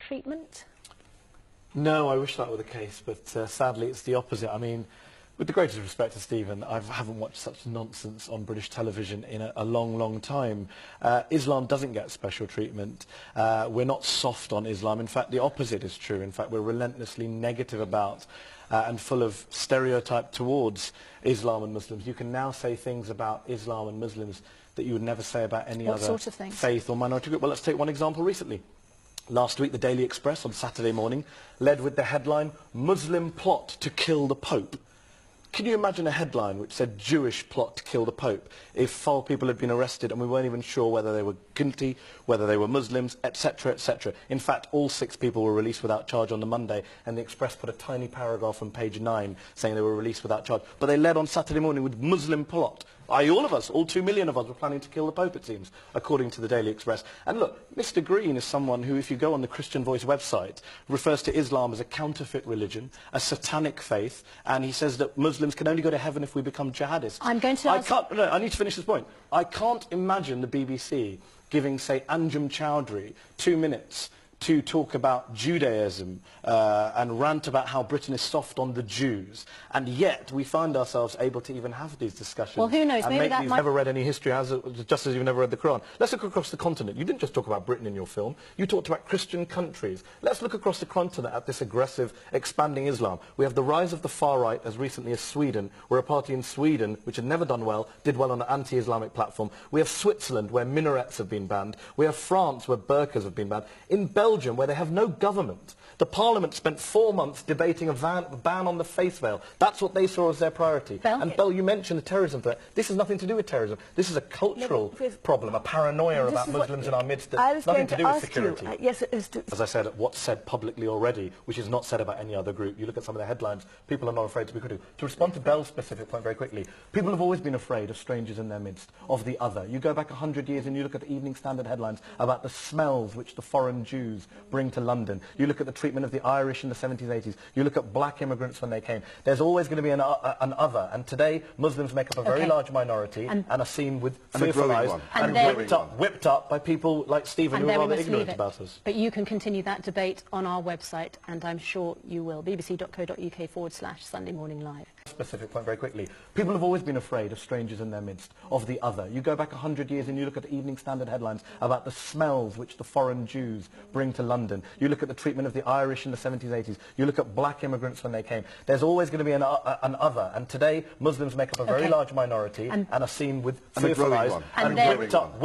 treatment? No, I wish that were the case, but sadly it's the opposite. I mean, with the greatest respect to Stephen, I haven't watched such nonsense on British television in a long, long time. Islam doesn't get special treatment. We're not soft on Islam. In fact, the opposite is true. In fact, we're relentlessly negative about and full of stereotype towards Islam and Muslims. You can now say things about Islam and Muslims that you would never say about any other sort of things? Faith or minority group. Well, let's take one example recently. Last week, the Daily Express on Saturday morning led with the headline, "Muslim plot to kill the Pope." Can you imagine a headline which said Jewish plot to kill the Pope if 4 people had been arrested and we weren't even sure whether they were guilty, whether they were Muslims, etc., etc. In fact, all 6 people were released without charge on the Monday, and the Express put a tiny paragraph on page 9 saying they were released without charge. But they led on Saturday morning with Muslim plot. All of us, all 2 million of us, were planning to kill the Pope, it seems, according to the Daily Express. And look, Mr. Green is someone who, if you go on the Christian Voice website, refers to Islam as a counterfeit religion, a satanic faith, and he says that Muslims can only go to heaven if we become jihadists. I'm going to ask... I need to finish this point. I can't imagine the BBC giving, say, Anjem Chowdhury 2 minutes to talk about Judaism and rant about how Britain is soft on the Jews, and yet we find ourselves able to even have these discussions. Well, who knows? And Maybe that you've might... never read any history, just as you've never read the Quran. Let's look across the continent. You didn't just talk about Britain in your film. You talked about Christian countries. Let's look across the continent at this aggressive, expanding Islam. We have the rise of the far right as recently as Sweden, where a party in Sweden, which had never done well, did well on an anti-Islamic platform. We have Switzerland, where minarets have been banned. We have France, where burqas have been banned. In Belgium, where they have no government, the parliament spent 4 months debating a ban on the face veil. That's what they saw as their priority. And Belle, you mentioned the terrorism threat. This has nothing to do with terrorism. This is a cultural problem, a paranoia about Muslims in our midst that has nothing to do with security. Yes, it is. As I said, what's said publicly already, which is not said about any other group. You look at some of the headlines, people are not afraid to be critical. To respond to Belle's specific point very quickly, people have always been afraid of strangers in their midst, of the other. You go back 100 years and you look at the Evening Standard headlines about the smells which the foreign Jews bring to London. You look at the treatment of the Irish in the 70s, 80s. You look at black immigrants when they came. There's always going to be an other. And today, Muslims make up a very large minority and are seen with fearful eyes and whipped up by people like Stephen, who are rather ignorant about us. But you can continue that debate on our website, and I'm sure you will. bbc.co.uk/Sunday Morning Live. Specific point very quickly. People have always been afraid of strangers in their midst, of the other. You go back 100 years and you look at the Evening Standard headlines about the smells which the foreign Jews bring to London. You look at the treatment of the Irish in the 70s, 80s. You look at black immigrants when they came. There's always going to be an other. And today, Muslims make up a very large minority and are seen with fearful eyes and whipped up